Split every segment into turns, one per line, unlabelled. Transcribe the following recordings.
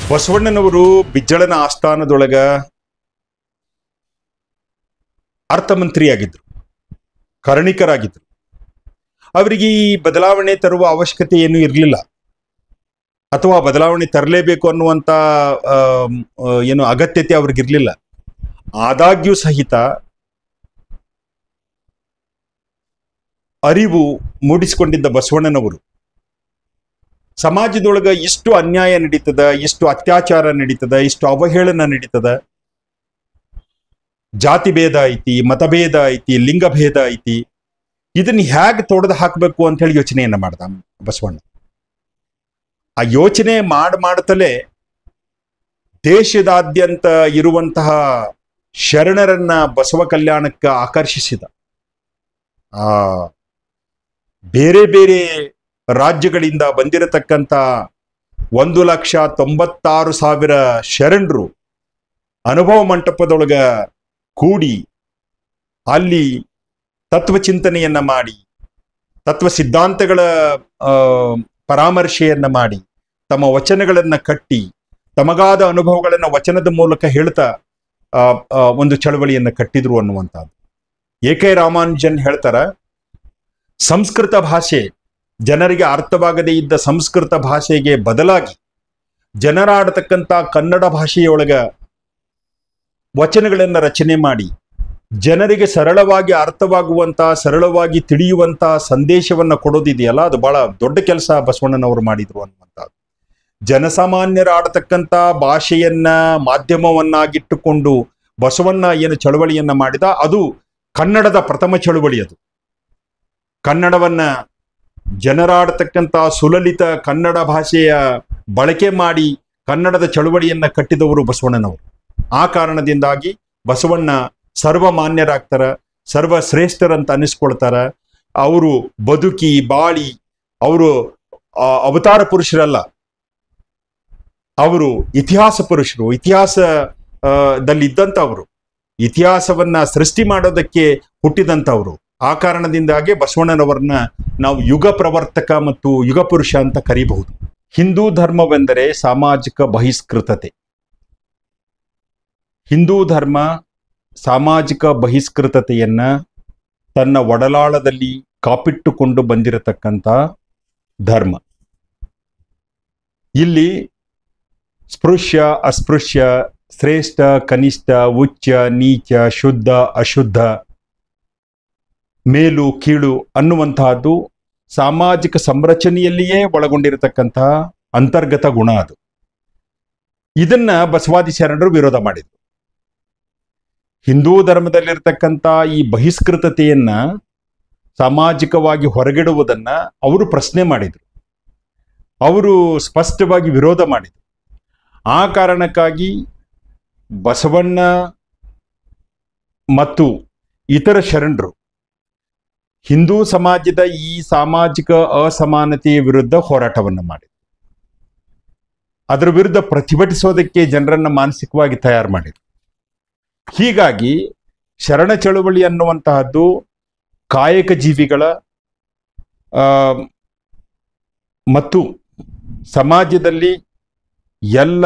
ಬಸವಣ್ಣನವರು ಬಿಜ್ಜಳನ ಆಸ್ಥಾನದೊಳಗ ಅರ್ಥಮಂತ್ರಿಯಾಗಿದ್ರು, ಕರ್ಣಿಕರಾಗಿದ್ರು. ಅವರಿಗೆ ಈ ಬದಲಾವಣೆ ತರುವ ಅವಶ್ಯಕತೆ ಏನೂ ಇರಲಿಲ್ಲ, ಅಥವಾ ಬದಲಾವಣೆ ತರಲೇಬೇಕು ಅನ್ನುವಂಥ ಏನು ಅಗತ್ಯತೆ ಅವ್ರಿಗಿರಲಿಲ್ಲ. ಆದಾಗ್ಯೂ ಸಹಿತ ಅರಿವು ಮೂಡಿಸಿಕೊಂಡಿದ್ದ ಬಸವಣ್ಣನವರು ಸಮಾಜದೊಳಗ ಇಷ್ಟು ಅನ್ಯಾಯ ನಡೀತದ, ಇಷ್ಟು ಅತ್ಯಾಚಾರ ನಡೀತದ, ಇಷ್ಟು ಅವಹೇಳನ ನಡೀತದ, ಜಾತಿ ಭೇದ ಐತಿ, ಮತಭೇದ ಐತಿ, ಲಿಂಗಭೇದ ಐತಿ, ಇದನ್ನ ಹೇಗೆ ತೊಡೆದು ಹಾಕಬೇಕು ಅಂತ ಹೇಳಿ ಯೋಚನೆಯನ್ನ ಮಾಡ್ದ ಬಸವಣ್ಣ. ಆ ಯೋಚನೆ ಮಾಡ್ತಲೇ ದೇಶದಾದ್ಯಂತ ಇರುವಂತಹ ಶರಣರನ್ನ ಬಸವ ಕಲ್ಯಾಣಕ್ಕೆ ಆಕರ್ಷಿಸಿದ. ಬೇರೆ ಬೇರೆ ರಾಜ್ಯಗಳಿಂದ ಬಂದಿರತಕ್ಕಂಥ 1,96,000 ಶರಣರು ಅನುಭವ ಮಂಟಪದೊಳಗ ಕೂಡಿ ಅಲ್ಲಿ ತತ್ವಚಿಂತನೆಯನ್ನ ಮಾಡಿ, ತತ್ವ ಸಿದ್ಧಾಂತಗಳ ಪರಾಮರ್ಶೆಯನ್ನ ಮಾಡಿ, ತಮ್ಮ ವಚನಗಳನ್ನ ಕಟ್ಟಿ, ತಮಗಾದ ಅನುಭವಗಳನ್ನು ವಚನದ ಮೂಲಕ ಹೇಳ್ತಾ ಒಂದು ಚಳವಳಿಯನ್ನ ಕಟ್ಟಿದ್ರು ಅನ್ನುವಂಥದ್ದು. ಎ.ಕೆ. ರಾಮಾನುಜನ್ ಹೇಳ್ತಾರ, ಸಂಸ್ಕೃತ ಭಾಷೆ ಜನರಿಗೆ ಅರ್ಥವಾಗದೇ ಇದ್ದ ಸಂಸ್ಕೃತ ಭಾಷೆಗೆ ಬದಲಾಗಿ ಜನರಾಡತಕ್ಕಂಥ ಕನ್ನಡ ಭಾಷೆಯೊಳಗ ವಚನಗಳನ್ನು ರಚನೆ ಮಾಡಿ ಜನರಿಗೆ ಸರಳವಾಗಿ ಅರ್ಥವಾಗುವಂತ, ಸರಳವಾಗಿ ತಿಳಿಯುವಂತ ಸಂದೇಶವನ್ನ ಕೊಡೋದಿದೆಯಲ್ಲ, ಅದು ಬಹಳ ದೊಡ್ಡ ಕೆಲಸ ಬಸವಣ್ಣನವರು ಮಾಡಿದ್ರು ಅನ್ನುವಂಥದ್ದು. ಜನಸಾಮಾನ್ಯರಾಡತಕ್ಕಂಥ ಭಾಷೆಯನ್ನ ಮಾಧ್ಯಮವನ್ನಾಗಿಟ್ಟುಕೊಂಡು ಬಸವಣ್ಣ ಏನು ಚಳವಳಿಯನ್ನ ಮಾಡಿದ, ಅದು ಕನ್ನಡದ ಪ್ರಥಮ ಚಳವಳಿ. ಅದು ಕನ್ನಡವನ್ನ ಜನರಾಡತಕ್ಕಂಥ ಸುಲಲಿತ ಕನ್ನಡ ಭಾಷೆಯ ಬಳಕೆ ಮಾಡಿ ಕನ್ನಡದ ಚಳವಳಿಯನ್ನ ಕಟ್ಟಿದವರು ಬಸವಣ್ಣನವರು. ಆ ಕಾರಣದಿಂದಾಗಿ ಬಸವಣ್ಣ ಸರ್ವಮಾನ್ಯರಾಗ್ತಾರ, ಸರ್ವಶ್ರೇಷ್ಠರಂತ ಅನ್ನಿಸ್ಕೊಳ್ತಾರ. ಅವರು ಬದುಕಿ ಬಾಳಿ, ಅವರು ಅವತಾರ ಪುರುಷರಲ್ಲ, ಅವರು ಇತಿಹಾಸ ಪುರುಷರು, ಇತಿಹಾಸದಲ್ಲಿದ್ದಂಥವರು, ಇತಿಹಾಸವನ್ನ ಸೃಷ್ಟಿ ಮಾಡೋದಕ್ಕೆ ಹುಟ್ಟಿದಂಥವ್ರು. ಆ ಕಾರಣದಿಂದಾಗಿ ಬಸವಣ್ಣನವರನ್ನ ನಾವು ಯುಗ ಪ್ರವರ್ತಕ ಮತ್ತು ಯುಗ ಪುರುಷ ಅಂತ ಕರೀಬಹುದು. ಹಿಂದೂ ಧರ್ಮವೆಂದರೆ ಸಾಮಾಜಿಕ ಬಹಿಷ್ಕೃತತೆ. ಹಿಂದೂ ಧರ್ಮ ಸಾಮಾಜಿಕ ಬಹಿಷ್ಕೃತತೆಯನ್ನ ತನ್ನ ಒಡಲಾಳದಲ್ಲಿ ಕಾಪಿಟ್ಟುಕೊಂಡು ಬಂದಿರತಕ್ಕಂಥ ಧರ್ಮ. ಇಲ್ಲಿ ಸ್ಪೃಶ್ಯ ಅಸ್ಪೃಶ್ಯ, ಶ್ರೇಷ್ಠ ಕನಿಷ್ಠ, ಉಚ್ಚ ನೀಚ, ಶುದ್ಧ ಅಶುದ್ಧ, ಮೇಲು ಕೀಳು ಅನ್ನುವಂತಹದ್ದು ಸಾಮಾಜಿಕ ಸಂರಚನೆಯಲ್ಲಿಯೇ ಒಳಗೊಂಡಿರತಕ್ಕಂತಹ ಅಂತರ್ಗತ ಗುಣ. ಅದು ಇದನ್ನ ಬಸವಾದಿ ಶರಣರು ವಿರೋಧ ಮಾಡಿದ್ರು. ಹಿಂದೂ ಧರ್ಮದಲ್ಲಿರ್ತಕ್ಕಂಥ ಈ ಬಹಿಷ್ಕೃತತೆಯನ್ನ ಸಾಮಾಜಿಕವಾಗಿ ಹೊರಗಿಡುವುದನ್ನ ಅವರು ಪ್ರಶ್ನೆ ಮಾಡಿದ್ರು, ಅವರು ಸ್ಪಷ್ಟವಾಗಿ ವಿರೋಧ ಮಾಡಿದ್ರು. ಆ ಕಾರಣಕ್ಕಾಗಿ ಬಸವಣ್ಣ ಮತ್ತು ಇತರ ಶರಣರು ಹಿಂದೂ ಸಮಾಜದ ಈ ಸಾಮಾಜಿಕ ಅಸಮಾನತೆಯ ವಿರುದ್ಧ ಹೋರಾಟವನ್ನು ಮಾಡಿದ್ರು. ಅದರ ವಿರುದ್ಧ ಪ್ರತಿಭಟಿಸೋದಕ್ಕೆ ಜನರನ್ನ ಮಾನಸಿಕವಾಗಿ ತಯಾರು ಮಾಡಿದ್ರು. ಹೀಗಾಗಿ ಶರಣ ಚಳುವಳಿ ಅನ್ನುವಂತಹದ್ದು ಕಾಯಕ ಜೀವಿಗಳ ಮತ್ತು ಸಮಾಜದಲ್ಲಿ ಎಲ್ಲ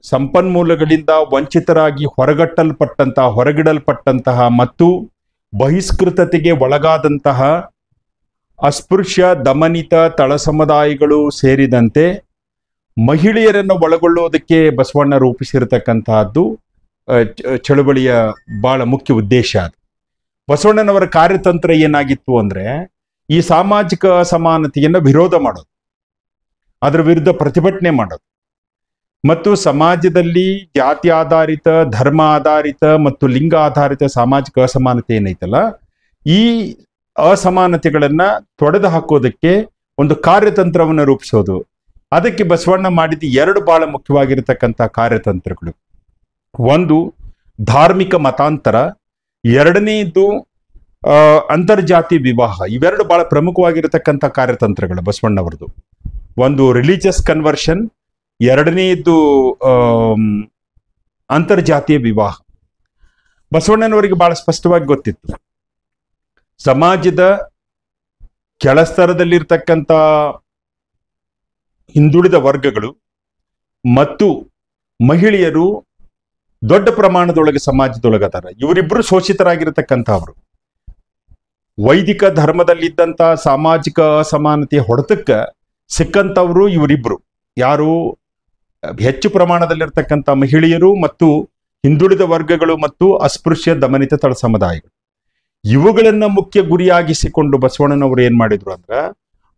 ಸಂಪನ್ಮೂಲಗಳಿಂದ ವಂಚಿತರಾಗಿ ಹೊರಗಿಡಲ್ಪಟ್ಟಂತಹ ಮತ್ತು ಬಹಿಷ್ಕೃತತೆಗೆ ಒಳಗಾದಂತಹ ಅಸ್ಪೃಶ್ಯ, ದಮನಿತ ತಳ ಸಮುದಾಯಗಳು ಸೇರಿದಂತೆ ಮಹಿಳೆಯರನ್ನು ಒಳಗೊಳ್ಳುವುದಕ್ಕೆ ಬಸವಣ್ಣ ರೂಪಿಸಿರತಕ್ಕಂತಹದ್ದು ಚಳುವಳಿಯ ಬಹಳ ಮುಖ್ಯ ಉದ್ದೇಶ. ಅದು ಬಸವಣ್ಣನವರ ಕಾರ್ಯತಂತ್ರ ಏನಾಗಿತ್ತು ಅಂದ್ರೆ, ಈ ಸಾಮಾಜಿಕ ಅಸಮಾನತೆಯನ್ನು ವಿರೋಧ ಮಾಡೋದು, ಅದರ ವಿರುದ್ಧ ಪ್ರತಿಭಟನೆ ಮಾಡೋದು, ಮತ್ತು ಸಮಾಜದಲ್ಲಿ ಜಾತಿ ಆಧಾರಿತ, ಧರ್ಮ ಆಧಾರಿತ ಮತ್ತು ಲಿಂಗ ಆಧಾರಿತ ಸಾಮಾಜಿಕ ಅಸಮಾನತೆ ಏನೈತಲ್ಲ, ಈ ಅಸಮಾನತೆಗಳನ್ನ ತೊಡೆದು ಹಾಕೋದಕ್ಕೆ ಒಂದು ಕಾರ್ಯತಂತ್ರವನ್ನು ರೂಪಿಸೋದು. ಅದಕ್ಕೆ ಬಸವಣ್ಣ ಮಾಡಿದ 2 ಬಹಳ ಮುಖ್ಯವಾಗಿರತಕ್ಕಂಥ ಕಾರ್ಯತಂತ್ರಗಳು. ಒಂದು ಧಾರ್ಮಿಕ ಮತಾಂತರ, ಎರಡನೇದು ಅಂತರ್ಜಾತಿ ವಿವಾಹ. ಇವೆರಡು ಬಹಳ ಪ್ರಮುಖವಾಗಿರತಕ್ಕಂಥ ಕಾರ್ಯತಂತ್ರಗಳು ಬಸವಣ್ಣವರದು. ಒಂದು ರಿಲಿಜಿಯಸ್ ಕನ್ವರ್ಷನ್, ಎರಡನೇದು ಅಂತರ್ಜಾತೀಯ ವಿವಾಹ. ಬಸವಣ್ಣನವರಿಗೆ ಬಹಳ ಸ್ಪಷ್ಟವಾಗಿ ಗೊತ್ತಿತ್ತು, ಸಮಾಜದ ಕೆಳಸ್ತರದಲ್ಲಿರ್ತಕ್ಕಂಥ ಹಿಂದುಳಿದ ವರ್ಗಗಳು ಮತ್ತು ಮಹಿಳೆಯರು ದೊಡ್ಡ ಪ್ರಮಾಣದೊಳಗೆ ಸಮಾಜದೊಳಗದಾರ. ಇವರಿಬ್ರು ಶೋಷಿತರಾಗಿರ್ತಕ್ಕಂಥವ್ರು. ವೈದಿಕ ಧರ್ಮದಲ್ಲಿದ್ದಂಥ ಸಾಮಾಜಿಕ ಅಸಮಾನತೆಯ ಹೊಡೆತಕ್ಕೆ ಸಿಕ್ಕಂಥವ್ರು ಇವರಿಬ್ರು. ಯಾರು? ಹೆಚ್ಚು ಪ್ರಮಾಣದಲ್ಲಿರ್ತಕ್ಕಂಥ ಮಹಿಳೆಯರು ಮತ್ತು ಹಿಂದುಳಿದ ವರ್ಗಗಳು ಮತ್ತು ಅಸ್ಪೃಶ್ಯ ದಮನಿತ ತಳ ಸಮುದಾಯಗಳು. ಇವುಗಳನ್ನ ಮುಖ್ಯ ಗುರಿಯಾಗಿಸಿಕೊಂಡು ಬಸವಣ್ಣನವರು ಏನ್ ಮಾಡಿದ್ರು ಅಂದ್ರೆ,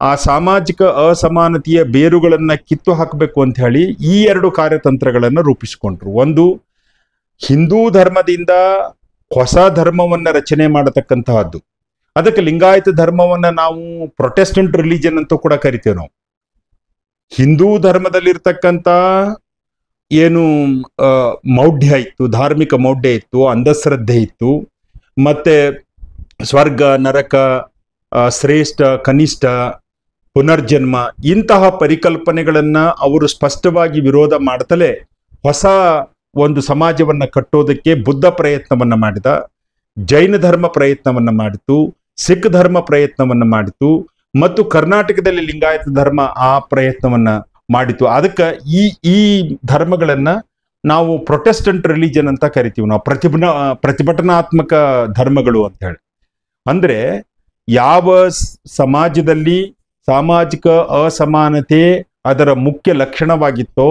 ಆ ಸಾಮಾಜಿಕ ಅಸಮಾನತೆಯ ಬೇರುಗಳನ್ನ ಕಿತ್ತು ಹಾಕಬೇಕು ಅಂತ ಹೇಳಿ ಈ ಎರಡು ಕಾರ್ಯತಂತ್ರಗಳನ್ನು ರೂಪಿಸಿಕೊಂಡ್ರು. ಒಂದು, ಹಿಂದೂ ಧರ್ಮದಿಂದ ಹೊಸ ಧರ್ಮವನ್ನ ರಚನೆ ಮಾಡತಕ್ಕಂತಹದ್ದು. ಅದಕ್ಕೆ ಲಿಂಗಾಯತ ಧರ್ಮವನ್ನ ನಾವು ಪ್ರೊಟೆಸ್ಟೆಂಟ್ ರಿಲಿಜನ್ ಅಂತ ಕೂಡ ಕರಿತೇವೆ ನಾವು. ಹಿಂದೂ ಧರ್ಮದಲ್ಲಿರ್ತಕ್ಕಂಥ ಏನು ಮೌಢ್ಯ ಇತ್ತು, ಧಾರ್ಮಿಕ ಮೌಢ್ಯ ಇತ್ತು, ಅಂಧಶ್ರದ್ಧೆ ಇತ್ತು, ಮತ್ತೆ ಸ್ವರ್ಗ ನರಕ, ಶ್ರೇಷ್ಠ ಕನಿಷ್ಠ, ಪುನರ್ಜನ್ಮ, ಇಂತಹ ಪರಿಕಲ್ಪನೆಗಳನ್ನ ಅವರು ಸ್ಪಷ್ಟವಾಗಿ ವಿರೋಧ ಮಾಡ್ತಲೇ ಹೊಸ ಒಂದು ಸಮಾಜವನ್ನ ಕಟ್ಟೋದಕ್ಕೆ ಬುದ್ಧ ಪ್ರಯತ್ನವನ್ನ ಮಾಡಿದ, ಜೈನ ಧರ್ಮ ಪ್ರಯತ್ನವನ್ನ ಮಾಡಿತು, ಸಿಖ್ ಧರ್ಮ ಪ್ರಯತ್ನವನ್ನ ಮಾಡಿತು, ಮತ್ತು ಕರ್ನಾಟಕದಲ್ಲಿ ಲಿಂಗಾಯತ ಧರ್ಮ ಆ ಪ್ರಯತ್ನವನ್ನ ಮಾಡಿತು. ಅದಕ್ಕೆ ಈ ಧರ್ಮಗಳನ್ನ ನಾವು ಪ್ರೊಟೆಸ್ಟೆಂಟ್ ರಿಲಿಜನ್ ಅಂತ ಕರಿತೀವಿ ನಾವು, ಪ್ರತಿಭಟನಾತ್ಮಕ ಧರ್ಮಗಳು ಅಂತ ಹೇಳಿ. ಅಂದ್ರೆ ಯಾವ ಸಮಾಜದಲ್ಲಿ ಸಾಮಾಜಿಕ ಅಸಮಾನತೆ ಅದರ ಮುಖ್ಯ ಲಕ್ಷಣವಾಗಿತ್ತೋ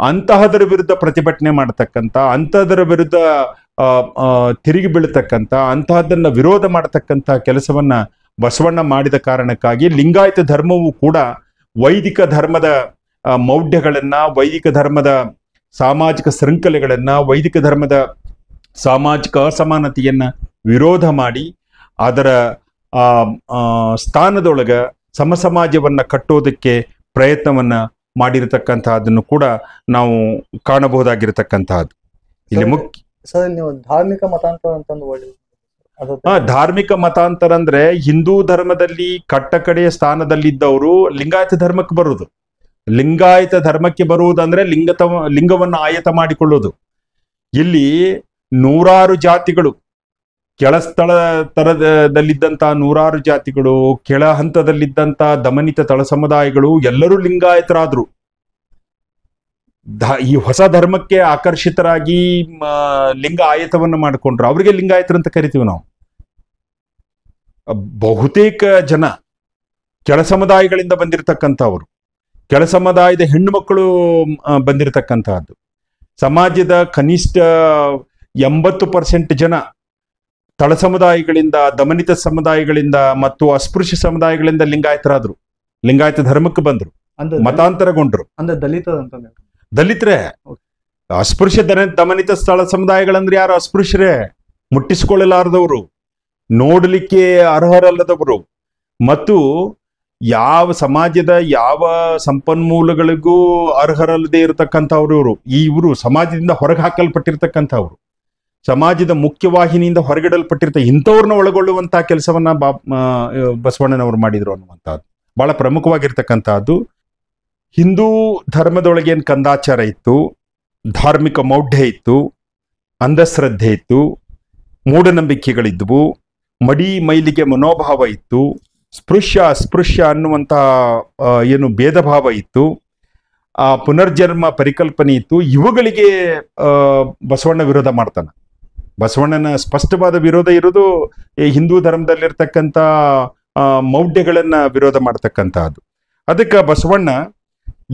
ಅಂತಹದರ ವಿರುದ್ಧ ಪ್ರತಿಭಟನೆ ಮಾಡತಕ್ಕಂಥ, ಅಂತಹದರ ವಿರುದ್ಧ ತಿರುಗಿ ಬೀಳತಕ್ಕಂಥ, ಅಂತಹದನ್ನ ವಿರೋಧ ಮಾಡತಕ್ಕಂಥ ಕೆಲಸವನ್ನ ಬಸವಣ್ಣ ಮಾಡಿದ ಕಾರಣಕ್ಕಾಗಿ ಲಿಂಗಾಯತ ಧರ್ಮವು ಕೂಡ ವೈದಿಕ ಧರ್ಮದ ಮೌಢ್ಯಗಳನ್ನ, ವೈದಿಕ ಧರ್ಮದ ಸಾಮಾಜಿಕ ಶೃಂಖಲೆಗಳನ್ನ, ವೈದಿಕ ಧರ್ಮದ ಸಾಮಾಜಿಕ ಅಸಮಾನತೆಯನ್ನ ವಿರೋಧ ಮಾಡಿ ಅದರ ಸ್ಥಾನದೊಳಗ ಸಮಸಮಾಜವನ್ನ ಕಟ್ಟೋದಕ್ಕೆ ಪ್ರಯತ್ನವನ್ನ ಮಾಡಿರತಕ್ಕಂತಹದನ್ನು ಕೂಡ ನಾವು ಕಾಣಬಹುದಾಗಿರತಕ್ಕಂತಹದ್ದು. ಇಲ್ಲಿ ಮುಖ್ಯ
ನೀವು ಧಾರ್ಮಿಕ ಮತಾಂತರ ಅಂತಂದು
ಧಾರ್ಮಿಕ ಮತಾಂತರ ಅಂದ್ರೆ ಹಿಂದೂ ಧರ್ಮದಲ್ಲಿ ಕಟ್ಟಕಡೆಯ ಸ್ಥಾನದಲ್ಲಿದ್ದವರು ಲಿಂಗಾಯತ ಧರ್ಮಕ್ಕೆ ಬರುವುದು. ಲಿಂಗಾಯತ ಧರ್ಮಕ್ಕೆ ಬರುವುದಂದ್ರೆ ಲಿಂಗವನ್ನು ಆಯತ ಮಾಡಿಕೊಳ್ಳೋದು. ಇಲ್ಲಿ ನೂರಾರು ಜಾತಿಗಳು, ಕೆಳಸ್ಥಳ ತರದಲ್ಲಿದ್ದಂಥ ನೂರಾರು ಜಾತಿಗಳು, ಕೆಳ ಹಂತದಲ್ಲಿದ್ದಂಥ ದಮನಿತ ತಳ ಸಮುದಾಯಗಳು ಎಲ್ಲರೂ ಲಿಂಗಾಯತರಾದ್ರು. ಈ ಹೊಸ ಧರ್ಮಕ್ಕೆ ಆಕರ್ಷಿತರಾಗಿ ಲಿಂಗ ಆಯತವನ್ನು ಮಾಡಿಕೊಂಡ್ರು. ಅವರಿಗೆ ಲಿಂಗಾಯತರಂತ ಕರಿತೀವಿ ನಾವು. ಬಹುತೇಕ ಜನ ಕೆಳ ಸಮುದಾಯಗಳಿಂದ ಬಂದಿರತಕ್ಕಂಥವ್ರು, ಕೆಳ ಸಮುದಾಯದ ಹೆಣ್ಣು ಮಕ್ಕಳು ಬಂದಿರತಕ್ಕಂತಹದ್ದು. ಸಮಾಜದ ಕನಿಷ್ಠ 80% ಜನ ತಳ ಸಮುದಾಯಗಳಿಂದ, ದಮನಿತ ಸಮುದಾಯಗಳಿಂದ ಮತ್ತು ಅಸ್ಪೃಶ್ಯ ಸಮುದಾಯಗಳಿಂದ ಲಿಂಗಾಯತರಾದ್ರು, ಲಿಂಗಾಯತ ಧರ್ಮಕ್ಕೆ ಬಂದ್ರು, ಮತಾಂತರಗೊಂಡ್ರು.
ಅಂದ್ರೆ
ದಲಿತರೇ. ಅಸ್ಪೃಶ್ಯ ದಮನಿತ ಸ್ಥಳ ಸಮುದಾಯಗಳಂದ್ರೆ ಯಾರು? ಅಸ್ಪೃಶ್ಯರೇ, ಮುಟ್ಟಿಸಿಕೊಳ್ಳಲಾರದವರು, ನೋಡಲಿಕ್ಕೆ ಅರ್ಹರಲ್ಲದವರು, ಮತ್ತು ಯಾವ ಸಮಾಜದ ಯಾವ ಸಂಪನ್ಮೂಲಗಳಿಗೂ ಅರ್ಹರಲ್ಲದೆ ಇರತಕ್ಕಂಥವ್ರು ಇವರು ಸಮಾಜದಿಂದ ಹೊರಗೆ ಹಾಕಲ್ಪಟ್ಟಿರ್ತಕ್ಕಂಥವ್ರು, ಸಮಾಜದ ಮುಖ್ಯವಾಹಿನಿಯಿಂದ ಇಂಥವ್ರನ್ನ ಒಳಗೊಳ್ಳುವಂತಹ ಕೆಲಸವನ್ನ ಬಸವಣ್ಣನವರು ಮಾಡಿದ್ರು ಅನ್ನುವಂಥದ್ದು ಬಹಳ ಪ್ರಮುಖವಾಗಿರ್ತಕ್ಕಂಥದ್ದು. ಹಿಂದೂ ಧರ್ಮದೊಳಗೆ ಏನು ಕಂದಾಚಾರ ಇತ್ತು, ಧಾರ್ಮಿಕ ಮೌಢ್ಯ ಇತ್ತು, ಅಂಧಶ್ರದ್ಧೆ ಇತ್ತು, ಮೂಢನಂಬಿಕೆಗಳಿದ್ವು, ಮಡಿ ಮೈಲಿಗೆ ಮನೋಭಾವ ಇತ್ತು, ಅಸ್ಪೃಶ್ಯ ಅನ್ನುವಂಥ ಏನು ಭೇದ ಭಾವ ಇತ್ತು, ಆ ಪುನರ್ಜನ್ಮ ಪರಿಕಲ್ಪನೆ ಇತ್ತು. ಇವುಗಳಿಗೆ ಬಸವಣ್ಣ ವಿರೋಧ ಮಾಡ್ತಾನೆ. ಬಸವಣ್ಣನ ಸ್ಪಷ್ಟವಾದ ವಿರೋಧ ಇರೋದು ಹಿಂದೂ ಧರ್ಮದಲ್ಲಿರ್ತಕ್ಕಂಥ ಮೌಢ್ಯಗಳನ್ನ ವಿರೋಧ ಮಾಡ್ತಕ್ಕಂಥದ್ದು. ಅದಕ್ಕೆ ಬಸವಣ್ಣ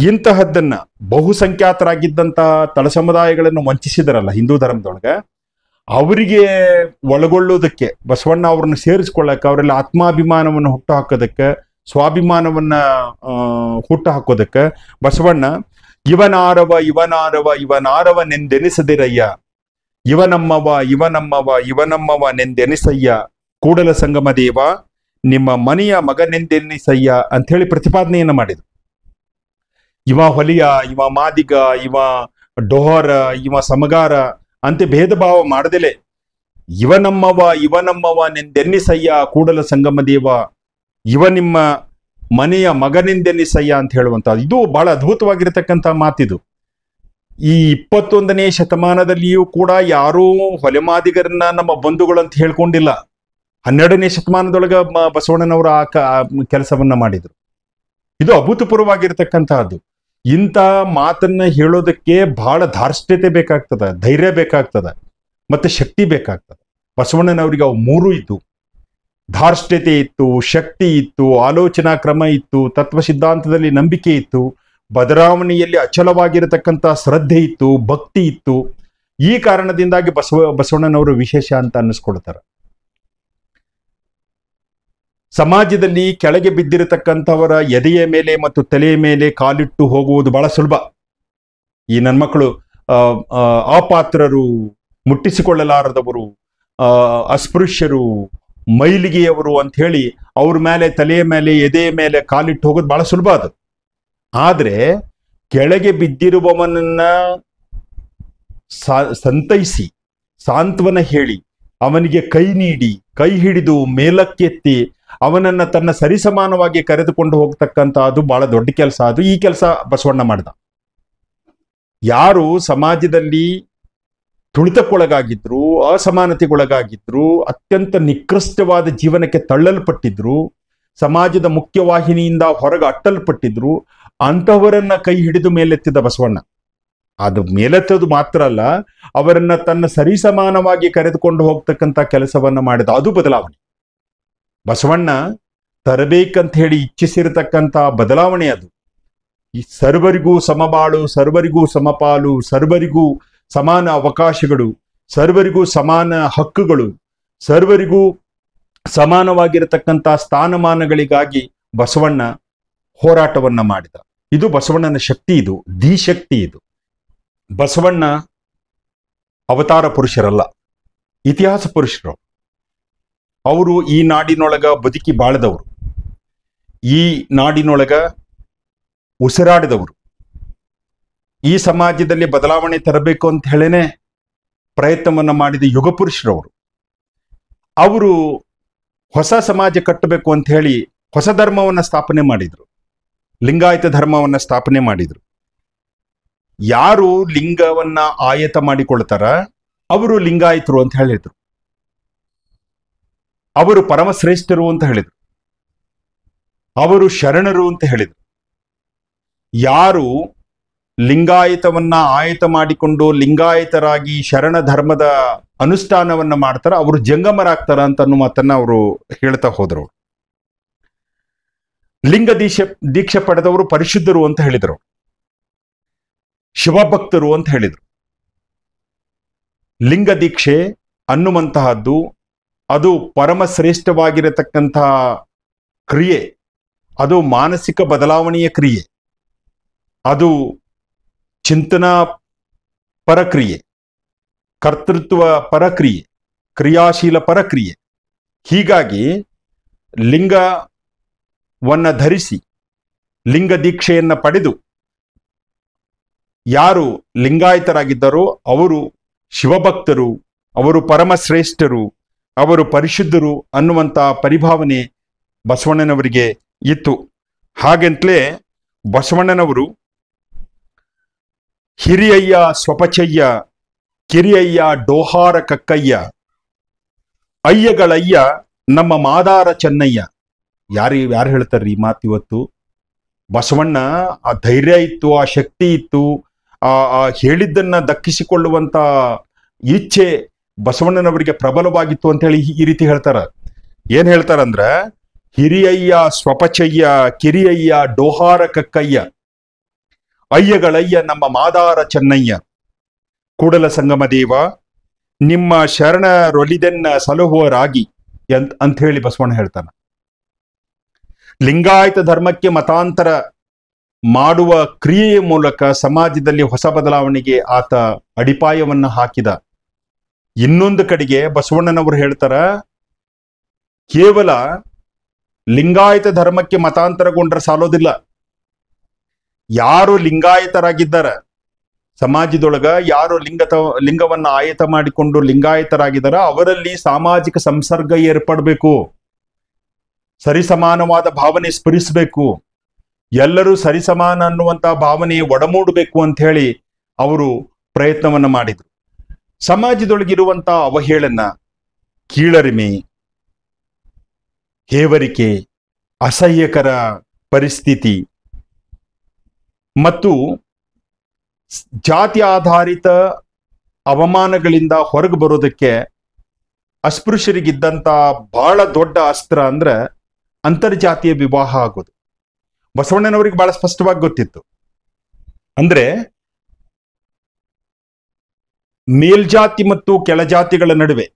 ಇಂತಹದ್ದನ್ನ ಬಹುಸಂಖ್ಯಾತರಾಗಿದ್ದಂತಹ ತಳ ಸಮುದಾಯಗಳನ್ನು ವಂಚಿಸಿದರಲ್ಲ ಹಿಂದೂ ಧರ್ಮದೊಳಗೆ, ಅವರಿಗೆ ಒಳಗೊಳ್ಳೋದಕ್ಕೆ, ಬಸವಣ್ಣ ಅವ್ರನ್ನ ಸೇರಿಸ್ಕೊಳ್ಳಕ್ಕೆ, ಅವರೆಲ್ಲ ಆತ್ಮಾಭಿಮಾನವನ್ನು ಹುಟ್ಟು ಹಾಕೋದಕ್ಕೆ, ಸ್ವಾಭಿಮಾನವನ್ನ ಹುಟ್ಟು ಹಾಕೋದಕ್ಕೆ ಬಸವಣ್ಣ ಇವನಾರವ ನೆಂದೆನಿಸದಿರಯ್ಯ, ಇವನಮ್ಮವ ನೆಂದೆನಿಸಯ್ಯ, ಕೂಡಲ ಸಂಗಮ ದೇವ ನಿಮ್ಮ ಮನೆಯ ಮಗನೆಂದೆನಿಸಯ್ಯ ಅಂತ ಹೇಳಿ ಪ್ರತಿಪಾದನೆಯನ್ನ ಮಾಡಿದ್ರು. ಇವ ಹೊಲಿಯ, ಇವ ಮಾದಿಗ, ಇವ ಡೋಹರ, ಇವ ಸಮಗಾರ ಅಂತೆ ಭೇದ ಭಾವ ಮಾಡದಲೇ ಇವನಮ್ಮವ ನೆಂದೆನ್ನಿಸಯ್ಯ ಕೂಡಲ ಸಂಗಮ ದೇವ, ಇವ ನಿಮ್ಮ ಮನೆಯ ಮಗನೆಂದೆನ್ನಿಸಯ್ಯ ಅಂತ ಹೇಳುವಂಥದ್ದು. ಇದು ಬಹಳ ಅದ್ಭುತವಾಗಿರತಕ್ಕಂಥ ಮಾತಿದು. ಈ 21ನೇ ಶತಮಾನದಲ್ಲಿಯೂ ಕೂಡ ಯಾರೂ ಹೊಲೆಮಾದಿಗರನ್ನ ನಮ್ಮ ಬಂಧುಗಳು ಅಂತ ಹೇಳ್ಕೊಂಡಿಲ್ಲ. 12ನೇ ಶತಮಾನದೊಳಗ ಬಸವಣ್ಣನವರು ಆ ಕೆಲಸವನ್ನ ಮಾಡಿದ್ರು. ಇದು ಅಭೂತಪೂರ್ವವಾಗಿರ್ತಕ್ಕಂತಹದ್ದು. ಇಂಥ ಮಾತನ್ನ ಹೇಳೋದಕ್ಕೆ ಬಹಳ ಧಾರ್ಷ್ಟ್ಯತೆ ಬೇಕಾಗ್ತದೆ, ಧೈರ್ಯ ಬೇಕಾಗ್ತದೆ, ಮತ್ತೆ ಶಕ್ತಿ ಬೇಕಾಗ್ತದೆ. ಬಸವಣ್ಣನವರಿಗೆ ಅವು ಮೂರು ಇತ್ತು. ಧಾರ್ಷ್ಟ್ಯತೆ ಇತ್ತು, ಶಕ್ತಿ ಇತ್ತು, ಆಲೋಚನಾ ಕ್ರಮ ಇತ್ತು, ತತ್ವ ಸಿದ್ಧಾಂತದಲ್ಲಿ ನಂಬಿಕೆ ಇತ್ತು, ಬದಲಾವಣೆಯಲ್ಲಿ ಅಚಲವಾಗಿರತಕ್ಕಂಥ ಶ್ರದ್ಧೆ ಇತ್ತು, ಭಕ್ತಿ ಇತ್ತು. ಈ ಕಾರಣದಿಂದಾಗಿ ಬಸವಣ್ಣನವರು ವಿಶೇಷ ಅಂತ ಅನ್ನಿಸ್ಕೊಳ್ತಾರೆ. ಸಮಾಜದಲ್ಲಿ ಕೆಳಗೆ ಬಿದ್ದಿರತಕ್ಕಂಥವರ ಎದೆಯ ಮೇಲೆ ಮತ್ತು ತಲೆಯ ಮೇಲೆ ಕಾಲಿಟ್ಟು ಹೋಗುವುದು ಬಹಳ ಸುಲಭ. ಈ ನನ್ನ ಮಕ್ಕಳು ಅಪಾತ್ರರು, ಮುಟ್ಟಿಸಿಕೊಳ್ಳಲಾರದವರು, ಅಸ್ಪೃಶ್ಯರು, ಮೈಲಿಗೆಯವರು ಅಂತ ಹೇಳಿ ಅವ್ರ ಮೇಲೆ, ತಲೆಯ ಮೇಲೆ, ಎದೆಯ ಮೇಲೆ ಕಾಲಿಟ್ಟು ಹೋಗೋದು ಬಹಳ ಸುಲಭ ಅದು. ಆದ್ರೆ ಕೆಳಗೆ ಬಿದ್ದಿರುವವನನ್ನ ಸಂತೈಸಿ, ಸಾಂತ್ವನ ಹೇಳಿ, ಅವನಿಗೆ ಕೈ ನೀಡಿ, ಕೈ ಹಿಡಿದು ಮೇಲಕ್ಕೆತ್ತಿ ಅವನನ್ನ ತನ್ನ ಸರಿಸಮಾನವಾಗಿ ಕರೆದುಕೊಂಡು ಹೋಗ್ತಕ್ಕಂಥ ಅದು ಬಹಳ ದೊಡ್ಡ ಕೆಲಸ. ಅದು ಈ ಕೆಲಸ ಬಸವಣ್ಣ ಮಾಡಿದ. ಯಾರು ಸಮಾಜದಲ್ಲಿ ತುಳಿತಕ್ಕೊಳಗಾಗಿದ್ರು, ಅಸಮಾನತೆಗೊಳಗಾಗಿದ್ರು, ಅತ್ಯಂತ ನಿಕೃಷ್ಟವಾದ ಜೀವನಕ್ಕೆ ತಳ್ಳಲ್ಪಟ್ಟಿದ್ರು, ಸಮಾಜದ ಮುಖ್ಯವಾಹಿನಿಯಿಂದ ಹೊರಗೆ ಅಟ್ಟಲ್ಪಟ್ಟಿದ್ರು, ಅಂತಹವರನ್ನ ಕೈ ಹಿಡಿದು ಮೇಲೆತ್ತಿದ ಬಸವಣ್ಣ. ಅದು ಮೇಲೆತ್ತೋದು ಮಾತ್ರ ಅಲ್ಲ, ಅವರನ್ನ ತನ್ನ ಸರಿಸಮಾನವಾಗಿ ಕರೆದುಕೊಂಡು ಹೋಗ್ತಕ್ಕಂಥ ಕೆಲಸವನ್ನ ಮಾಡಿದ. ಅದು ಬದಲಾವಣೆ. ಬಸವಣ್ಣ ತರಬೇಕಂತ ಹೇಳಿ ಇಚ್ಛಿಸಿರತಕ್ಕಂಥ ಬದಲಾವಣೆ ಅದು. ಈ ಸರ್ವರಿಗೂ ಸಮಬಾಳು, ಸರ್ವರಿಗೂ ಸಮಪಾಲು, ಸರ್ವರಿಗೂ ಸಮಾನ ಅವಕಾಶಗಳು, ಸರ್ವರಿಗೂ ಸಮಾನ ಹಕ್ಕುಗಳು, ಸರ್ವರಿಗೂ ಸಮಾನವಾಗಿರತಕ್ಕಂಥ ಸ್ಥಾನಮಾನಗಳಿಗಾಗಿ ಬಸವಣ್ಣ ಹೋರಾಟವನ್ನ ಮಾಡಿದ. ಇದು ಬಸವಣ್ಣನ ಶಕ್ತಿ, ಇದು ಧೀಶಕ್ತಿ. ಇದು ಬಸವಣ್ಣ ಅವತಾರ ಪುರುಷರಲ್ಲ, ಇತಿಹಾಸ ಪುರುಷರು. ಅವರು ಈ ನಾಡಿನೊಳಗ ಬದುಕಿ ಬಾಳದವರು, ಈ ನಾಡಿನೊಳಗ ಉಸಿರಾಡಿದವರು, ಈ ಸಮಾಜದಲ್ಲಿ ಬದಲಾವಣೆ ತರಬೇಕು ಅಂತ ಹೇಳೇನೆ ಪ್ರಯತ್ನವನ್ನ ಮಾಡಿದ ಯುಗ ಪುರುಷರವರು. ಅವರು ಹೊಸ ಸಮಾಜ ಕಟ್ಟಬೇಕು ಅಂತ ಹೇಳಿ ಹೊಸ ಧರ್ಮವನ್ನ ಸ್ಥಾಪನೆ ಮಾಡಿದ್ರು, ಲಿಂಗಾಯತ ಧರ್ಮವನ್ನ ಸ್ಥಾಪನೆ ಮಾಡಿದ್ರು. ಯಾರು ಲಿಂಗವನ್ನ ಆಯತ ಮಾಡಿಕೊಳ್ತಾರ ಅವರು ಲಿಂಗಾಯತರು ಅಂತ ಹೇಳಿದ್ರು. ಅವರು ಪರಮಶ್ರೇಷ್ಠರು ಅಂತ ಹೇಳಿದ್ರು, ಅವರು ಶರಣರು ಅಂತ ಹೇಳಿದ್ರು. ಯಾರು ಲಿಂಗಾಯತವನ್ನ ಆಯತ ಮಾಡಿಕೊಂಡು ಲಿಂಗಾಯತರಾಗಿ ಶರಣ ಧರ್ಮದ ಅನುಷ್ಠಾನವನ್ನ ಮಾಡ್ತಾರ ಅವರು ಜಂಗಮರಾಗ್ತಾರ ಅಂತ ಅನ್ನೋ ಮಾತನ್ನ ಅವರು ಹೇಳ್ತಾ ಹೋದ್ರು. ಲಿಂಗ ದೀಕ್ಷೆ ಪಡೆದವರು ಪರಿಶುದ್ಧರು ಅಂತ ಹೇಳಿದರು, ಶಿವಭಕ್ತರು ಅಂತ ಹೇಳಿದರು. ಲಿಂಗ ದೀಕ್ಷೆ ಅನ್ನುವಂತಹದ್ದು ಅದು ಪರಮಶ್ರೇಷ್ಠವಾಗಿರತಕ್ಕಂತಹ ಕ್ರಿಯೆ. ಅದು ಮಾನಸಿಕ ಬದಲಾವಣೆಯ ಕ್ರಿಯೆ, ಅದು ಚಿಂತನಾ ಪರಕ್ರಿಯೆ, ಕರ್ತೃತ್ವ ಪರಕ್ರಿಯೆ, ಕ್ರಿಯಾಶೀಲ ಪರಕ್ರಿಯೆ. ಹೀಗಾಗಿ ಲಿಂಗವನ್ನ ಧರಿಸಿ ಲಿಂಗ ದೀಕ್ಷೆಯನ್ನ ಪಡೆದು ಯಾರು ಲಿಂಗಾಯತರಾಗಿದ್ದಾರೋ ಅವರು ಶಿವಭಕ್ತರು, ಅವರು ಪರಮಶ್ರೇಷ್ಠರು, ಅವರು ಪರಿಶುದ್ಧರು ಅನ್ನುವಂಥ ಪರಿಭಾವನೆ ಬಸವಣ್ಣನವರಿಗೆ ಇತ್ತು. ಹಾಗೆಂತಲೇ ಬಸವಣ್ಣನವರು ಹಿರಿಯಯ್ಯ ಸ್ವಪಚಯ್ಯ, ಕಿರಿಯಯ್ಯ ಡೋಹಾರ ಕಕ್ಕಯ್ಯ, ಅಯ್ಯಗಳಯ್ಯ ನಮ್ಮ ಮಾದಾರ ಚೆನ್ನಯ್ಯ. ಯಾರು ಹೇಳ್ತಾರ್ರಿ ಈ ಮಾತು ಇವತ್ತು? ಬಸವಣ್ಣ ಆ ಧೈರ್ಯ ಇತ್ತು, ಆ ಶಕ್ತಿ ಇತ್ತು, ಆ ಹೇಳಿದ್ದನ್ನ ದಕ್ಕಿಸಿಕೊಳ್ಳುವಂತ ಇಚ್ಛೆ ಬಸವಣ್ಣನವರಿಗೆ ಪ್ರಬಲವಾಗಿತ್ತು ಅಂತ ಹೇಳಿ ಈ ರೀತಿ ಹೇಳ್ತಾರ. ಏನ್ ಹೇಳ್ತಾರಂದ್ರ, ಹಿರಿಯಯ್ಯ ಸ್ವಪಚಯ್ಯ, ಕಿರಿಯಯ್ಯ ಡೋಹಾರ ಕಕ್ಕಯ್ಯ, ಅಯ್ಯಗಳಯ್ಯ ನಮ್ಮ ಮಾದಾರ ಚೆನ್ನಯ್ಯ, ಕೂಡಲ ಸಂಗಮ ದೇವ ನಿಮ್ಮ ಶರಣರೊಲಿದೆನ್ನ ಸಲಹುವರಾಗಿ ಅಂತ ಹೇಳಿ ಬಸವಣ್ಣ ಹೇಳ್ತಾನ. ಲಿಂಗಾಯತ ಧರ್ಮಕ್ಕೆ ಮತಾಂತರ ಮಾಡುವ ಕ್ರಿಯೆಯ ಮೂಲಕ ಸಮಾಜದಲ್ಲಿ ಹೊಸ ಬದಲಾವಣೆಗೆ ಆತ ಅಡಿಪಾಯವನ್ನ ಹಾಕಿದ. ಇನ್ನೊಂದು ಕಡೆಗೆ ಬಸವಣ್ಣನವರು ಹೇಳ್ತಾರ, ಕೇವಲ ಲಿಂಗಾಯತ ಧರ್ಮಕ್ಕೆ ಮತಾಂತರಗೊಂಡ್ರೆ ಸಾಲೋದಿಲ್ಲ. ಯಾರು ಲಿಂಗಾಯತರಾಗಿದ್ದಾರೆ ಸಮಾಜದೊಳಗ, ಯಾರು ಲಿಂಗವನ್ನ ಆಯತ ಮಾಡಿಕೊಂಡು ಲಿಂಗಾಯತರಾಗಿದ್ದಾರ ಅವರಲ್ಲಿ ಸಾಮಾಜಿಕ ಸಂಸರ್ಗ ಏರ್ಪಡಬೇಕು, ಸರಿಸಮಾನವಾದ ಭಾವನೆ ಸ್ಫುರಿಸಬೇಕು, ಎಲ್ಲರೂ ಸರಿಸಮಾನ ಅನ್ನುವಂತ ಭಾವನೆ ಒಡಮೂಡಬೇಕು ಅಂತ ಹೇಳಿ ಅವರು ಪ್ರಯತ್ನವನ್ನ ಮಾಡಿದ್ರು. ಸಮಾಜದೊಳಗಿರುವಂತ ಅವಹೇಳನ, ಕೀಳರಿಮೆ, ಹೇವರಿಕೆ, ಅಸಹ್ಯಕರ ಪರಿಸ್ಥಿತಿ, ಮತ್ತು ಜಾತಿ ಆಧಾರಿತ ಅವಮಾನಗಳಿಂದ ಹೊರಗೆ ಬರೋದಕ್ಕೆ ಅಸ್ಪೃಶ್ಯರಿಗಿದ್ದಂತ ಬಹಳ ದೊಡ್ಡ ಅಸ್ತ್ರ ಅಂದ್ರೆ ಅಂತರ್ಜಾತೀಯ ವಿವಾಹ ಆಗೋದು. ಬಸವಣ್ಣನವರಿಗೆ ಬಹಳ ಸ್ಪಷ್ಟವಾಗಿ ಗೊತ್ತಿತ್ತು. ಅಂದ್ರೆ ಮೇಲ್ಜಾತಿ ಮತ್ತು ಕೆಳಜಾತಿಗಳ ನಡುವೆ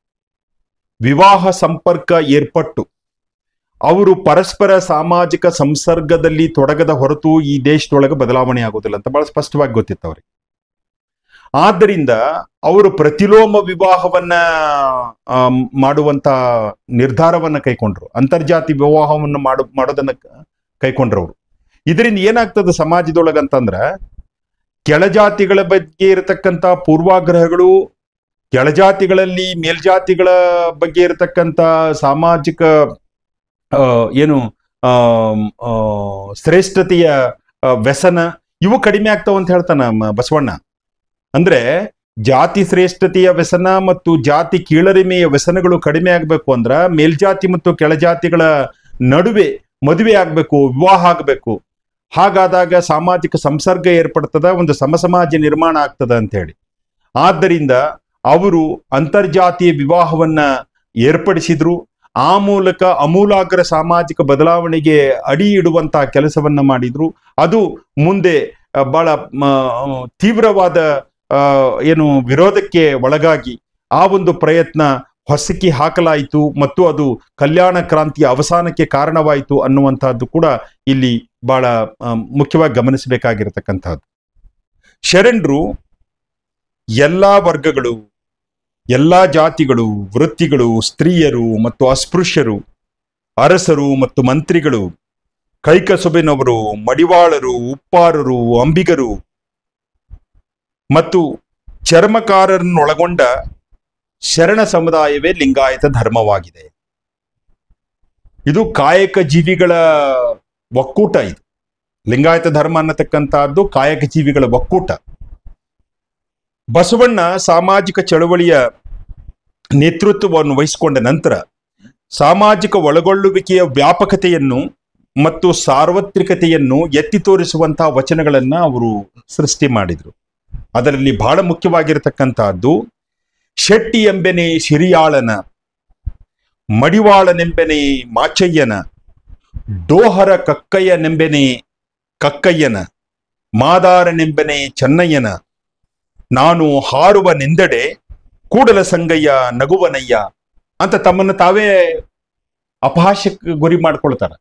ವಿವಾಹ ಸಂಪರ್ಕ ಏರ್ಪಟ್ಟು ಅವರು ಪರಸ್ಪರ ಸಾಮಾಜಿಕ ಸಂಸರ್ಗದಲ್ಲಿ ತೊಡಗದ ಹೊರತು ಈ ದೇಶದೊಳಗೆ ಬದಲಾವಣೆ ಆಗೋದಿಲ್ಲ ಅಂತ ಬಹಳ ಸ್ಪಷ್ಟವಾಗಿ ಗೊತ್ತಿತ್ತು ಅವರಿಗೆ. ಆದ್ದರಿಂದ ಅವರು ಪ್ರತಿಲೋಮ ವಿವಾಹವನ್ನ ಮಾಡುವಂತ ನಿರ್ಧಾರವನ್ನ ಕೈಕೊಂಡ್ರು. ಅಂತರ್ಜಾತಿ ವಿವಾಹವನ್ನು ಮಾಡೋದನ್ನ ಕೈಕೊಂಡ್ರವ್ರು. ಇದರಿಂದ ಏನಾಗ್ತದೆ ಸಮಾಜದೊಳಗಂತಂದ್ರ ಕೆಳಜಾತಿಗಳ ಬಗ್ಗೆ ಇರತಕ್ಕಂಥ ಪೂರ್ವಾಗ್ರಹಗಳು, ಕೆಳಜಾತಿಗಳಲ್ಲಿ ಮೇಲ್ಜಾತಿಗಳ ಬಗ್ಗೆ ಇರತಕ್ಕಂಥ ಸಾಮಾಜಿಕ ಶ್ರೇಷ್ಠತೆಯ ವ್ಯಸನ ಇವು ಕಡಿಮೆ ಆಗ್ತಾವ ಅಂತ ಹೇಳ್ತಾನ ಬಸವಣ್ಣ. ಅಂದ್ರೆ ಜಾತಿ ಶ್ರೇಷ್ಠತೆಯ ವ್ಯಸನ ಮತ್ತು ಜಾತಿ ಕೀಳರಿಮೆಯ ವ್ಯಸನಗಳು ಕಡಿಮೆ ಆಗ್ಬೇಕು ಅಂದ್ರ ಮೇಲ್ಜಾತಿ ಮತ್ತು ಕೆಳಜಾತಿಗಳ ನಡುವೆ ಮದುವೆ ಆಗ್ಬೇಕು, ವಿವಾಹ ಆಗ್ಬೇಕು. ಹಾಗಾದಾಗ ಸಾಮಾಜಿಕ ಸಂಸರ್ಗ ಏರ್ಪಡ್ತದ, ಒಂದು ಸಮಸಮಾಜ ನಿರ್ಮಾಣ ಆಗ್ತದ ಅಂತ ಹೇಳಿ. ಆದ್ದರಿಂದ ಅವರು ಅಂತರ್ಜಾತೀಯ ವಿವಾಹವನ್ನ ಏರ್ಪಡಿಸಿದ್ರು. ಆ ಮೂಲಕ ಅಮೂಲಾಗ್ರ ಸಾಮಾಜಿಕ ಬದಲಾವಣೆಗೆ ಅಡಿ ಇಡುವಂತಹ ಕೆಲಸವನ್ನ ಮಾಡಿದ್ರು. ಅದು ಮುಂದೆ ಬಹಳ ತೀವ್ರವಾದ ವಿರೋಧಕ್ಕೆ ಒಳಗಾಗಿ ಆ ಒಂದು ಪ್ರಯತ್ನ ಹೊಸಕಿ ಹಾಕಲಾಯಿತು ಮತ್ತು ಅದು ಕಲ್ಯಾಣ ಕ್ರಾಂತಿಯ ಅವಸಾನಕ್ಕೆ ಕಾರಣವಾಯಿತು ಅನ್ನುವಂತಹದ್ದು ಕೂಡ ಇಲ್ಲಿ ಬಹಳ ಮುಖ್ಯವಾಗಿ ಗಮನಿಸಬೇಕಾಗಿರತಕ್ಕಂಥದ್ದು. ಶರಣರು ಎಲ್ಲಾ ವರ್ಗಗಳು, ಎಲ್ಲಾ ಜಾತಿಗಳು, ವೃತ್ತಿಗಳು, ಸ್ತ್ರೀಯರು ಮತ್ತು ಅಸ್ಪೃಶ್ಯರು, ಅರಸರು ಮತ್ತು ಮಂತ್ರಿಗಳು, ಕೈಕಸುಬಿನವರು, ಮಡಿವಾಳರು, ಉಪ್ಪಾರರು, ಅಂಬಿಗರು ಮತ್ತು ಚರ್ಮಕಾರರನ್ನೊಳಗೊಂಡ ಶರಣ ಸಮುದಾಯವೇ ಲಿಂಗಾಯತ ಧರ್ಮವಾಗಿದೆ. ಇದು ಕಾಯಕ ಜೀವಿಗಳ ಒಕ್ಕೂಟ. ಇದು ಲಿಂಗಾಯತ ಧರ್ಮ ಅನ್ನತಕ್ಕಂತಹದ್ದು ಕಾಯಕ ಜೀವಿಗಳ ಒಕ್ಕೂಟ. ಬಸವಣ್ಣ ಸಾಮಾಜಿಕ ಚಳವಳಿಯ ನೇತೃತ್ವವನ್ನು ವಹಿಸಿಕೊಂಡ ನಂತರ ಸಾಮಾಜಿಕ ಒಳಗೊಳ್ಳುವಿಕೆಯ ವ್ಯಾಪಕತೆಯನ್ನು ಮತ್ತು ಸಾರ್ವತ್ರಿಕತೆಯನ್ನು ಎತ್ತಿ ತೋರಿಸುವಂತಹ ವಚನಗಳನ್ನ ಅವರು ಸೃಷ್ಟಿ ಮಾಡಿದರು. ಅದರಲ್ಲಿ ಬಹಳ ಮುಖ್ಯವಾಗಿರತಕ್ಕಂತಹದ್ದು ಶೆಟ್ಟಿ ಎಂಬೆನೆ ಶಿರಿಯಾಳನ, ಮಡಿವಾಳನೆಂಬೆನೆ ಮಾಚಯ್ಯನ, ಡೋಹರ ಕಕ್ಕಯ್ಯನೆಂಬೆನೆ ಕಕ್ಕಯ್ಯನ, ಮಾದಾರನೆಂಬೆನೆ ಚೆನ್ನಯ್ಯನ, ನಾನು ಹಾರುವ ನೆಂದಡೆ ಕೂಡಲ ಸಂಗಯ್ಯ ನಗುವನಯ್ಯ ಅಂತ ತಮ್ಮನ್ನು ತಾವೇ ಅಪಹಾಸ್ಯಕ್ಕೆ ಗುರಿ ಮಾಡ್ಕೊಳ್ತಾರ.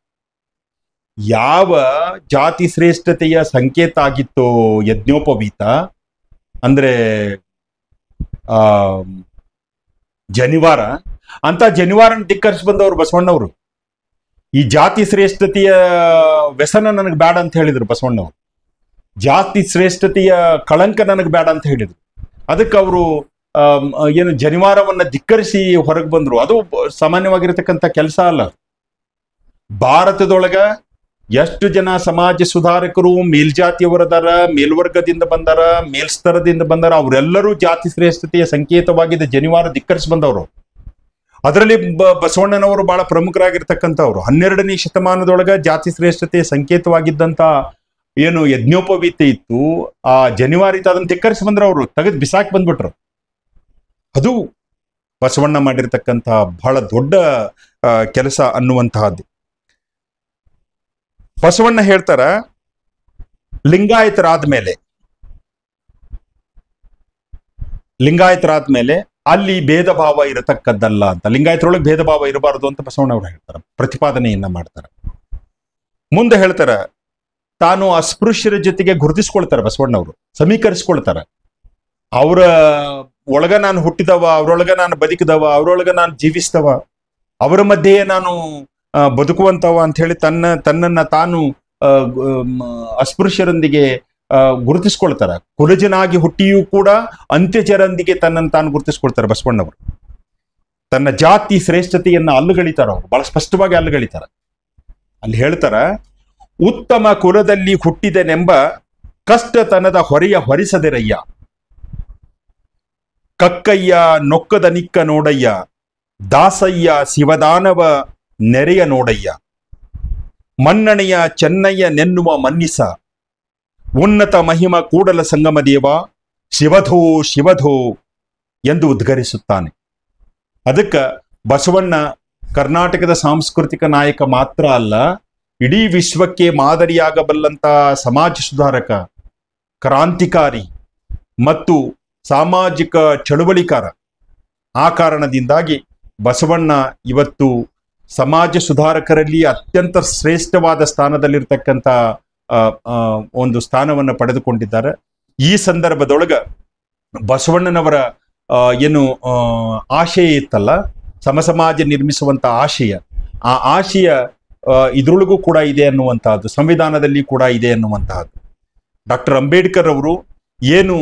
ಯಾವ ಜಾತಿ ಶ್ರೇಷ್ಠತೆಯ ಸಂಕೇತ ಆಗಿತ್ತೋ ಯಜ್ಞೋಪವೀತ ಅಂದ್ರೆ ಜನಿವಾರ, ಅಂತ ಜನಿವಾರನ ಧಿಕ್ಕರಿಸಿ ಬಂದವರು ಬಸವಣ್ಣವರು. ಈ ಜಾತಿ ಶ್ರೇಷ್ಠತೆಯ ವ್ಯಸನ ನನಗೆ ಬೇಡ ಅಂತ ಹೇಳಿದ್ರು ಬಸವಣ್ಣವರು. ಜಾತಿ ಶ್ರೇಷ್ಠತೆಯ ಕಳಂಕ ನನಗೆ ಬೇಡ ಅಂತ ಹೇಳಿದ್ರು. ಅದಕ್ಕೆ ಅವರು ಜನಿವಾರವನ್ನ ಧಿಕ್ಕರಿಸಿ ಹೊರಗೆ ಬಂದ್ರು. ಅದು ಸಾಮಾನ್ಯವಾಗಿರತಕ್ಕಂಥ ಕೆಲಸ ಅಲ್ಲ. ಭಾರತದೊಳಗ ಎಷ್ಟು ಜನ ಸಮಾಜ ಸುಧಾರಕರು ಮೇಲ್ಜಾತಿಯವರದಾರ, ಮೇಲ್ವರ್ಗದಿಂದ ಬಂದಾರ, ಮೇಲ್ಸ್ತರದಿಂದ ಬಂದಾರ, ಅವರೆಲ್ಲರೂ ಜಾತಿ ಶ್ರೇಷ್ಠತೆಯ ಸಂಕೇತವಾಗಿದ್ದ ಜನಿವಾರ ಧಿಕ್ಕರಿಸಿ ಬಂದವರು. ಅದರಲ್ಲಿ ಬಸವಣ್ಣನವರು ಬಹಳ ಪ್ರಮುಖರಾಗಿರ್ತಕ್ಕಂಥವ್ರು. 12ನೇ ಶತಮಾನದೊಳಗ ಜಾತಿ ಶ್ರೇಷ್ಠತೆಯ ಸಂಕೇತವಾಗಿದ್ದಂತ ಯಜ್ಞೋಪವೀತ ಇತ್ತು, ಆ ಜನಿವಾರ ಇತ್ತು, ಅದನ್ನ ಧಿಕ್ಕರಿಸಿ ಬಂದ್ರ ಅವರು, ತೆಗೆದು ಬಿಸಾಕಿ ಬಂದ್ಬಿಟ್ರು. ಅದು ಬಸವಣ್ಣ ಮಾಡಿರ್ತಕ್ಕಂಥ ಬಹಳ ದೊಡ್ಡ ಕೆಲಸ ಅನ್ನುವಂತಹದ್ದು. ಬಸವಣ್ಣ ಹೇಳ್ತಾರ, ಲಿಂಗಾಯತರಾದ್ಮೇಲೆ ಅಲ್ಲಿ ಭೇದ ಭಾವ ಇರತಕ್ಕದ್ದಲ್ಲ ಅಂತ, ಲಿಂಗಾಯತರೊಳಗೆ ಭೇದ ಭಾವ ಇರಬಾರದು ಅಂತ ಬಸವಣ್ಣವ್ರು ಹೇಳ್ತಾರ, ಪ್ರತಿಪಾದನೆಯನ್ನ ಮಾಡ್ತಾರ. ಮುಂದೆ ಹೇಳ್ತಾರ, ತಾನು ಅಸ್ಪೃಶ್ಯರ ಜೊತೆಗೆ ಗುರುತಿಸ್ಕೊಳ್ತಾರ ಬಸವಣ್ಣವರು, ಸಮೀಕರಿಸ್ಕೊಳ್ತಾರ. ಅವರ ಒಳಗ ನಾನು ಹುಟ್ಟಿದವ, ಅವರೊಳಗ ನಾನು ಬದುಕಿದವ, ಅವರೊಳಗ ನಾನು ಜೀವಿಸ್ತವ, ಅವರ ಮಧ್ಯೆಯೇ ನಾನು ಬದುಕುವಂತವ ಅಂತ ಹೇಳಿ ತನ್ನನ್ನ ತಾನು ಅಸ್ಪೃಶ್ಯರೊಂದಿಗೆ ಗುರುತಿಸ್ಕೊಳ್ತಾರ. ಕುಲಜನಾಗಿ ಹುಟ್ಟಿಯೂ ಕೂಡ ಅಂತ್ಯಜರೊಂದಿಗೆ ತನ್ನನ್ನು ತಾನು ಗುರುತಿಸ್ಕೊಳ್ತಾರೆ ಬಸವಣ್ಣವರು. ತನ್ನ ಜಾತಿ ಶ್ರೇಷ್ಠತೆಯನ್ನ ಅಲ್ಲುಗಳಿತಾರ, ಅವರು ಬಹಳ ಸ್ಪಷ್ಟವಾಗಿ ಅಲ್ಲುಗಳಿತಾರ. ಅಲ್ಲಿ ಹೇಳ್ತಾರ, ಉತ್ತಮ ಕುಲದಲ್ಲಿ ಹುಟ್ಟಿದೆನೆಂಬ ಕಷ್ಟತನದ ಹೊರೆಯ ಹೊರಿಸದಿರಯ್ಯ, ಕಕ್ಕಯ್ಯ ನೊಕ್ಕದ ನಿಕ್ಕ ನೋಡಯ್ಯ, ದಾಸಯ್ಯ ಶಿವದಾನವ ನೆರೆಯ ನೋಡಯ್ಯ, ಮನ್ನಣೆಯ ಚೆನ್ನಯ್ಯ ನೆನ್ನುವ ಮನ್ನಿಸ, ಉನ್ನತ ಮಹಿಮ ಕೂಡಲ ಸಂಗಮ ದೇವ ಶಿವಧೋ ಶಿವಧೋ ಎಂದು ಉದ್ಗರಿಸುತ್ತಾನೆ. ಅದಕ್ಕೆ ಬಸವಣ್ಣ ಕರ್ನಾಟಕದ ಸಾಂಸ್ಕೃತಿಕ ನಾಯಕ ಮಾತ್ರ ಅಲ್ಲ, ಇಡೀ ವಿಶ್ವಕ್ಕೆ ಮಾದರಿಯಾಗಬಲ್ಲಂತ ಸಮಾಜ ಸುಧಾರಕ, ಕ್ರಾಂತಿಕಾರಿ ಮತ್ತು ಸಾಮಾಜಿಕ ಚಳುವಳಿಕಾರ. ಆ ಕಾರಣದಿಂದಾಗಿ ಬಸವಣ್ಣ ಇವತ್ತು ಸಮಾಜ ಸುಧಾರಕರಲ್ಲಿ ಅತ್ಯಂತ ಶ್ರೇಷ್ಠವಾದ ಸ್ಥಾನದಲ್ಲಿರ್ತಕ್ಕಂಥ ಒಂದು ಸ್ಥಾನವನ್ನು ಪಡೆದುಕೊಂಡಿದ್ದಾರೆ. ಈ ಸಂದರ್ಭದೊಳಗ ಬಸವಣ್ಣನವರ ಏನು ಆಶಯ ಇತ್ತಲ್ಲ, ಸಮಸಮಾಜ ನಿರ್ಮಿಸುವಂತ ಆಶಯ, ಆ ಆಶಯ ಇದ್ರೊಳಗೂ ಕೂಡ ಇದೆ ಅನ್ನುವಂತಹದ್ದು, ಸಂವಿಧಾನದಲ್ಲಿ ಕೂಡ ಇದೆ ಅನ್ನುವಂತಹದ್ದು. ಡಾಕ್ಟರ್ ಅಂಬೇಡ್ಕರ್ ಅವರು ಏನು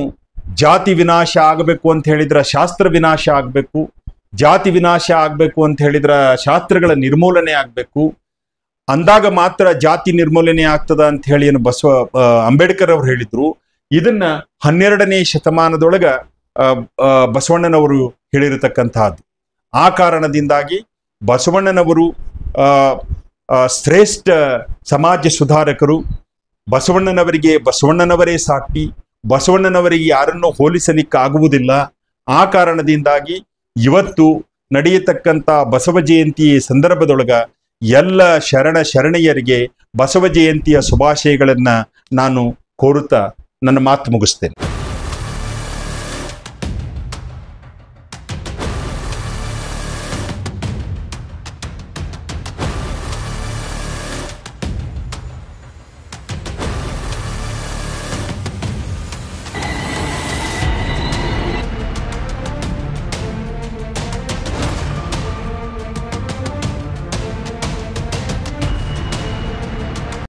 ಜಾತಿ ವಿನಾಶ ಆಗಬೇಕು ಅಂತ ಹೇಳಿದ್ರ ಶಾಸ್ತ್ರ ವಿನಾಶ ಆಗಬೇಕು, ಜಾತಿ ವಿನಾಶ ಆಗಬೇಕು ಅಂತ ಹೇಳಿದ್ರ ಶಾಸ್ತ್ರಗಳ ನಿರ್ಮೂಲನೆ ಆಗಬೇಕು, ಅಂದಾಗ ಮಾತ್ರ ಜಾತಿ ನಿರ್ಮೂಲನೆ ಆಗ್ತದ ಅಂತ ಹೇಳಿ ಏನು ಅಂಬೇಡ್ಕರ್ ಅವರು ಹೇಳಿದ್ರು. ಇದನ್ನ 12ನೇ ಶತಮಾನದೊಳಗ ಬಸವಣ್ಣನವರು ಹೇಳಿರತಕ್ಕಂತಹದ್ದು. ಆ ಕಾರಣದಿಂದಾಗಿ ಬಸವಣ್ಣನವರು ಶ್ರೇಷ್ಠ ಸಮಾಜ ಸುಧಾರಕರು. ಬಸವಣ್ಣನವರಿಗೆ ಬಸವಣ್ಣನವರೇ ಸಾಟಿ, ಬಸವಣ್ಣನವರಿಗೆ ಯಾರನ್ನೂ ಹೋಲಿಸಲಿಕ್ಕಾಗುವುದಿಲ್ಲ. ಆ ಕಾರಣದಿಂದಾಗಿ ಇವತ್ತು ನಡೆಯತಕ್ಕಂಥ ಬಸವ ಜಯಂತಿ ಸಂದರ್ಭದೊಳಗ ಎಲ್ಲ ಶರಣೆಯರಿಗೆ ಬಸವ ಜಯಂತಿಯ ಶುಭಾಶಯಗಳನ್ನ ನಾನು ಕೋರುತ್ತಾ ನನ್ನ ಮಾತು ಮುಗಿಸ್ತೇನೆ.